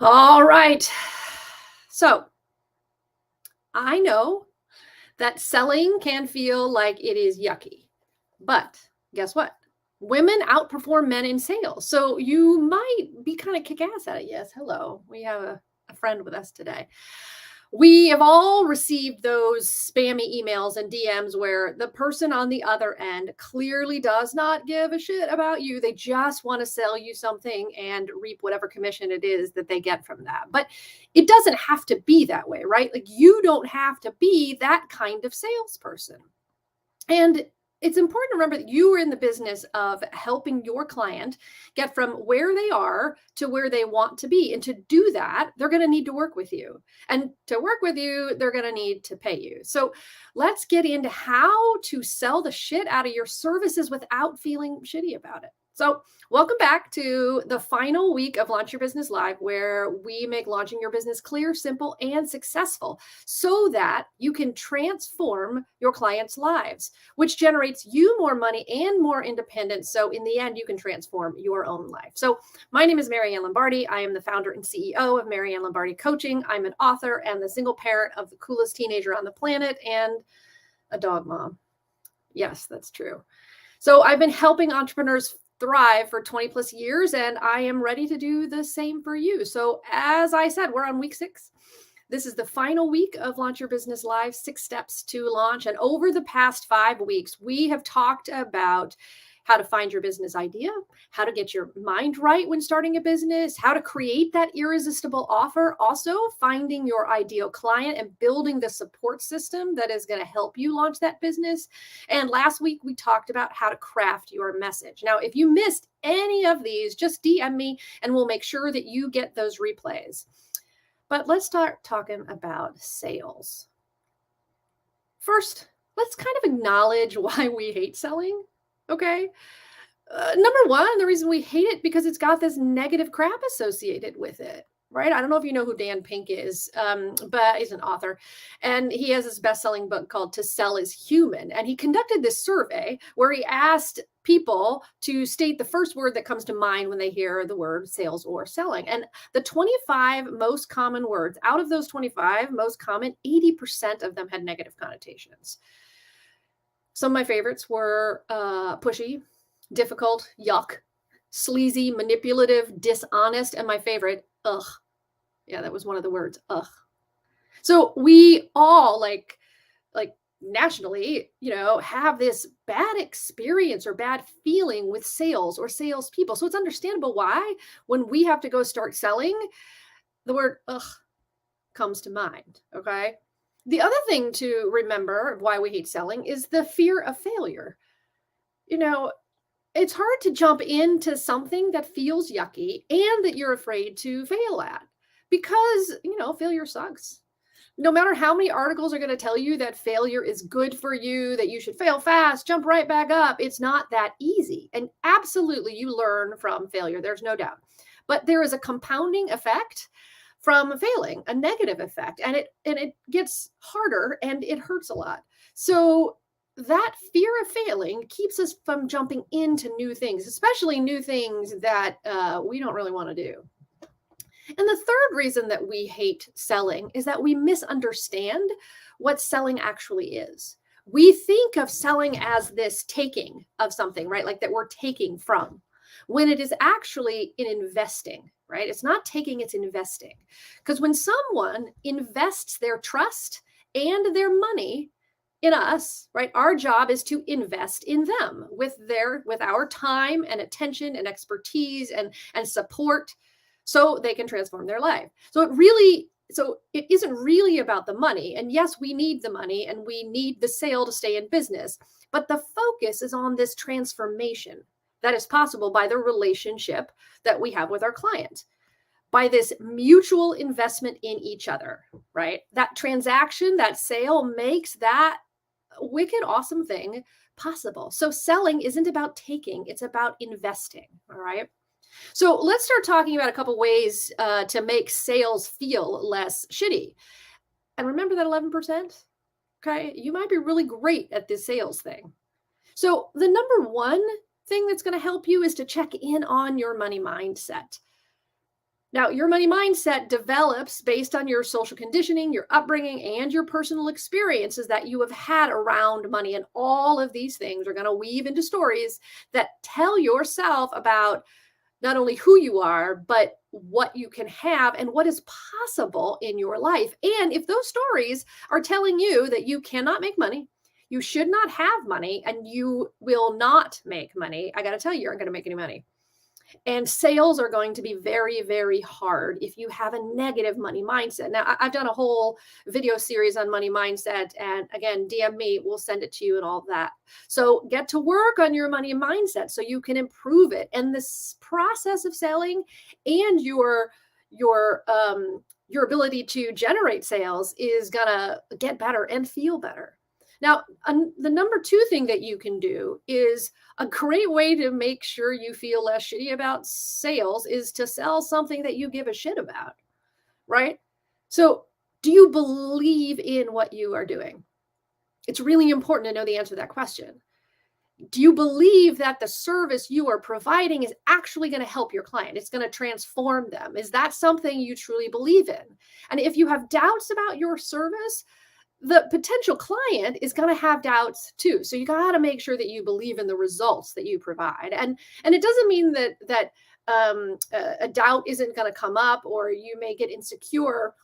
All right. So I know that selling can feel like it is yucky, but guess what? Women outperform men in sales. So you might be kind of kick ass at it. Yes. Hello. We have a friend with us today. We have all received those spammy emails and DMs where the person on the other end clearly does not give a shit about you. They just want to sell you something and reap whatever commission it is that they get from that. But it doesn't have to be that way, right? Like you don't have to be that kind of salesperson. And it's important to remember that you are in the business of helping your client get from where they are to where they want to be. And to do that, they're going to need to work with you. And to work with you, they're going to need to pay you. So let's get into how to sell the shit out of your services without feeling shitty about it. So welcome back to the final week of Launch Your Business Live, where we make launching your business clear, simple, and successful so that you can transform your clients' lives, which generates you more money and more independence. So in the end, you can transform your own life. So my name is Mary Ann Lombardi. I am the founder and CEO of Mary Ann Lombardi Coaching. I'm an author and the single parent of the coolest teenager on the planet and a dog mom. Yes, that's true. So I've been helping entrepreneurs thrive for 20 plus years, and I am ready to do the same for you. So as I said, we're on week 6. This is the final week of Launch Your Business Live, 6 steps to launch. And over the past 5 weeks, we have talked about how to find your business idea, how to get your mind right when starting a business, how to create that irresistible offer, also finding your ideal client and building the support system that is going to help you launch that business. And last week, we talked about how to craft your message. Now, if you missed any of these, just DM me and we'll make sure that you get those replays. But let's start talking about sales. First, let's kind of acknowledge why we hate selling. Okay. Number one, the reason we hate it because it's got this negative crap associated with it, right? I don't know if you know who Dan Pink is, but he's an author, and he has this best-selling book called To Sell is Human. And he conducted this survey where he asked people to state the first word that comes to mind when they hear the word sales or selling. And the 25 most common words, out of those 25 most common, 80% of them had negative connotations. Some of my favorites were pushy, difficult, yuck, sleazy, manipulative, dishonest, and my favorite, ugh. Yeah, that was one of the words, ugh. So we all like nationally, have this bad experience or bad feeling with sales or salespeople. So it's understandable why when we have to go start selling, the word ugh comes to mind, okay? The other thing to remember why we hate selling is the fear of failure. It's hard to jump into something that feels yucky and that you're afraid to fail at because, failure sucks. No matter how many articles are going to tell you that failure is good for you, that you should fail fast, jump right back up, it's not that easy. And absolutely, you learn from failure. There's no doubt. But there is a compounding effect from failing, a negative effect, and it gets harder and it hurts a lot. So that fear of failing keeps us from jumping into new things, especially new things that we don't really want to do. And the third reason that we hate selling is that we misunderstand what selling actually is. We think of selling as this taking of something, right? Like that we're taking from, when it is actually in investing, right? It's not taking, it's investing. Because when someone invests their trust and their money in us, right? Our job is to invest in them with our time and attention and expertise and support so they can transform their life. So it isn't really about the money. And yes, we need the money and we need the sale to stay in business, but the focus is on this transformation that is possible by the relationship that we have with our client, by this mutual investment in each other, right? That transaction, that sale makes that wicked awesome thing possible. So selling isn't about taking, it's about investing, all right? So let's start talking about a couple ways to make sales feel less shitty. And remember that 11%? Okay, you might be really great at this sales thing. So the number one thing that's going to help you is to check in on your money mindset. Now, your money mindset develops based on your social conditioning, your upbringing, and your personal experiences that you have had around money. And all of these things are going to weave into stories that tell yourself about not only who you are, but what you can have and what is possible in your life. And if those stories are telling you that you cannot make money, you should not have money, and you will not make money, I got to tell you, you aren't going to make any money. And sales are going to be very, very hard if you have a negative money mindset. Now, I've done a whole video series on money mindset. And again, DM me, we'll send it to you and all of that. So get to work on your money mindset so you can improve it. And this process of selling and your ability to generate sales is gonna get better and feel better. Now, the number two thing that you can do is a great way to make sure you feel less shitty about sales is to sell something that you give a shit about, right? So, do you believe in what you are doing? It's really important to know the answer to that question. Do you believe that the service you are providing is actually going to help your client? It's going to transform them. Is that something you truly believe in? And if you have doubts about your service, the potential client is going to have doubts too. So you got to make sure that you believe in the results that you provide. And it doesn't mean that a doubt isn't going to come up or you may get insecure.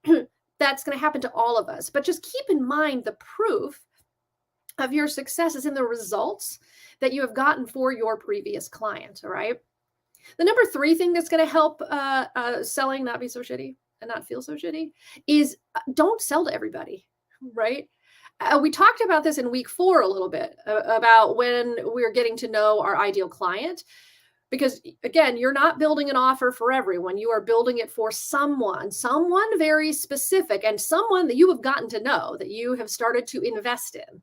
That's going to happen to all of us. But just keep in mind the proof of your success is in the results that you have gotten for your previous client. All right. The number three thing that's going to help selling not be so shitty and not feel so shitty is don't sell to everybody. Right? We talked about this in week 4 a little bit about when we're getting to know our ideal client, because again, you're not building an offer for everyone. You are building it for someone very specific, and someone that you have gotten to know, that you have started to invest in.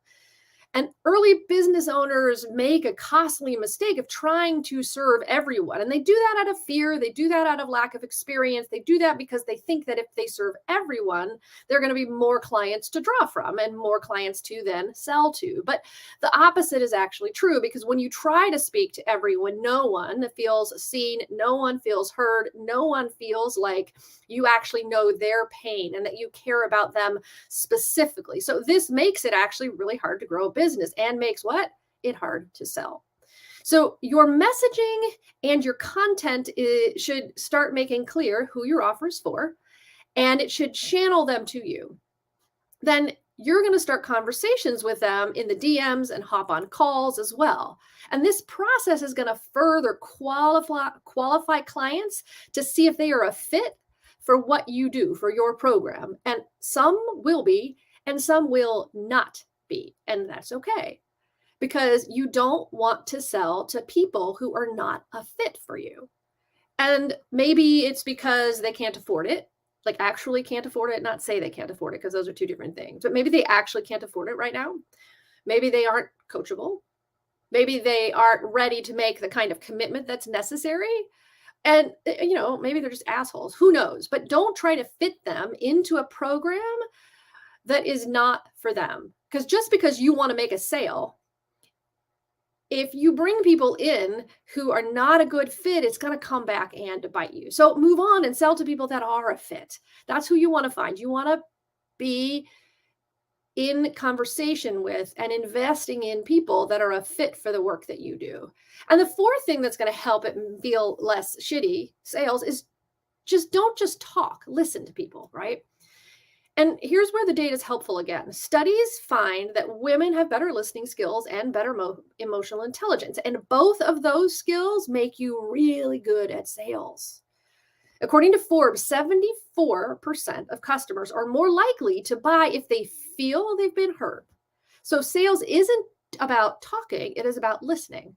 And early business owners make a costly mistake of trying to serve everyone. And they do that out of fear. They do that out of lack of experience. They do that because they think that if they serve everyone, there are going to be more clients to draw from and more clients to then sell to. But the opposite is actually true, because when you try to speak to everyone, no one feels seen, no one feels heard, no one feels like you actually know their pain and that you care about them specifically. So this makes it actually really hard to grow a business and makes it hard to sell. So your messaging and your content should start making clear who your offer is for, and it should channel them to you. Then you're going to start conversations with them in the DMs and hop on calls as well. And this process is going to further qualify clients to see if they are a fit for what you do, for your program. And some will be, and some will not be. And that's okay, because you don't want to sell to people who are not a fit for you. And maybe it's because they can't afford it, like actually can't afford it, not say they can't afford it, because those are two different things. But maybe they actually can't afford it right now. Maybe they aren't coachable. Maybe they aren't ready to make the kind of commitment that's necessary. And, maybe they're just assholes. Who knows? But don't try to fit them into a program that is not for them. Because just because you want to make a sale, if you bring people in who are not a good fit, it's going to come back and to bite you. So move on and sell to people that are a fit. That's who you want to find. You want to be in conversation with and investing in people that are a fit for the work that you do. And the fourth thing that's going to help it feel less shitty sales is don't just talk, listen to people, right? And here's where the data is helpful again. Studies find that women have better listening skills and better emotional intelligence. And both of those skills make you really good at sales. According to Forbes, 74% of customers are more likely to buy if they feel they've been heard. So sales isn't about talking, it is about listening.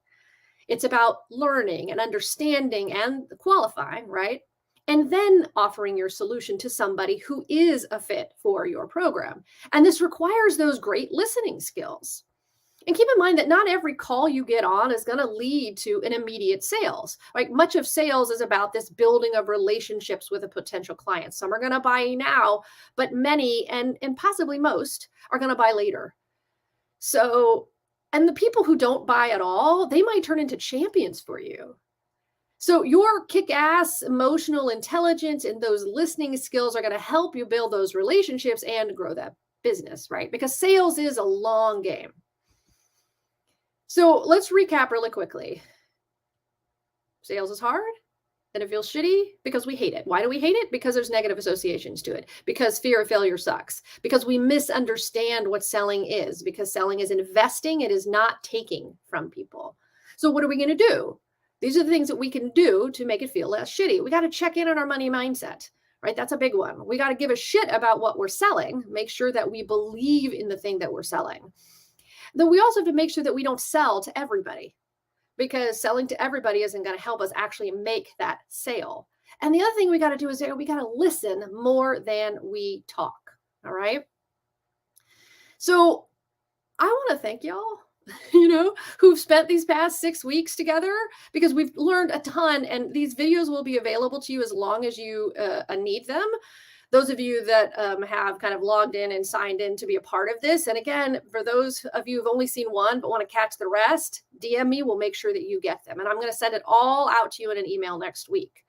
It's about learning and understanding and qualifying, right? And then offering your solution to somebody who is a fit for your program. And this requires those great listening skills. And keep in mind that not every call you get on is going to lead to an immediate sales. Like much of sales is about this building of relationships with a potential client. Some are going to buy now, but many and possibly most are going to buy later. So, and the people who don't buy at all, they might turn into champions for you. So your kick-ass emotional intelligence and those listening skills are going to help you build those relationships and grow that business, right? Because sales is a long game. So let's recap really quickly. Sales is hard and it feels shitty because we hate it. Why do we hate it? Because there's negative associations to it. Because fear of failure sucks. Because we misunderstand what selling is. Because selling is investing, it is not taking from people. So what are we going to do? These are the things that we can do to make it feel less shitty. We got to check in on our money mindset, right? That's a big one. We got to give a shit about what we're selling. Make sure that we believe in the thing that we're selling. Though we also have to make sure that we don't sell to everybody, because selling to everybody isn't going to help us actually make that sale. And the other thing we got to do is we got to listen more than we talk. All right. So I want to thank y'all, who've spent these past 6 weeks together, because we've learned a ton, and these videos will be available to you as long as you need them. Those of you that have kind of logged in and signed in to be a part of this. And again, for those of you who've only seen one but want to catch the rest, DM me. We'll make sure that you get them. And I'm going to send it all out to you in an email next week.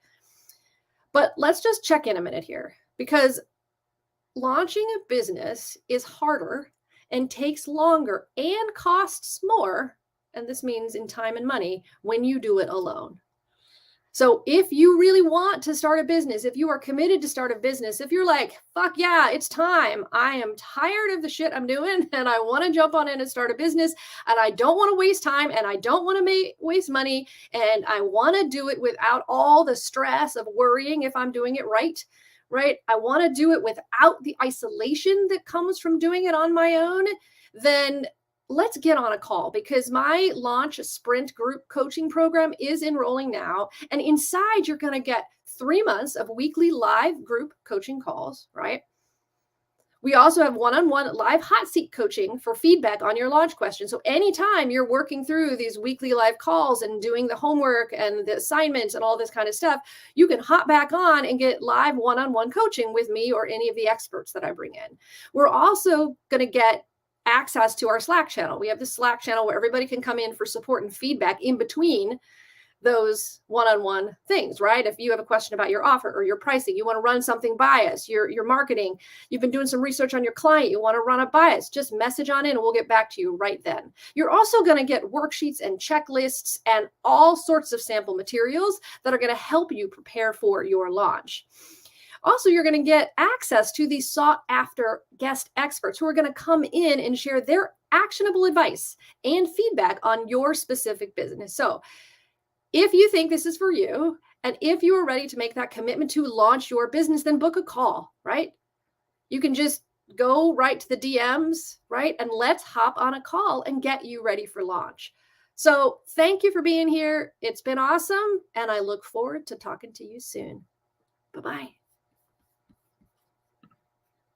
But let's just check in a minute here, because launching a business is harder and takes longer and costs more. And this means in time and money when you do it alone. So if you really want to start a business, if you are committed to start a business, if you're like, fuck yeah, it's time. I am tired of the shit I'm doing and I want to jump on in and start a business, and I don't want to waste time and I don't want to waste money, and I want to do it without all the stress of worrying if I'm doing it right? I want to do it without the isolation that comes from doing it on my own. Then let's get on a call, because my launch sprint group coaching program is enrolling now. And inside, you're going to get 3 months of weekly live group coaching calls, right? We also have one-on-one live hot seat coaching for feedback on your launch questions. So anytime you're working through these weekly live calls and doing the homework and the assignments and all this kind of stuff, you can hop back on and get live one-on-one coaching with me or any of the experts that I bring in. We're also going to get access to our Slack channel. We have this Slack channel where everybody can come in for support and feedback in between those one-on-one things, right? If you have a question about your offer or your pricing, you want to run something by us, your marketing, you've been doing some research on your client, you want to run it by us, just message on in and we'll get back to you right then. You're also going to get worksheets and checklists and all sorts of sample materials that are going to help you prepare for your launch. Also, you're going to get access to these sought after guest experts who are going to come in and share their actionable advice and feedback on your specific business. So if you think this is for you, and if you are ready to make that commitment to launch your business, then book a call, right? You can just go right to the DMs, right? And let's hop on a call and get you ready for launch. So thank you for being here. It's been awesome. And I look forward to talking to you soon. Bye-bye.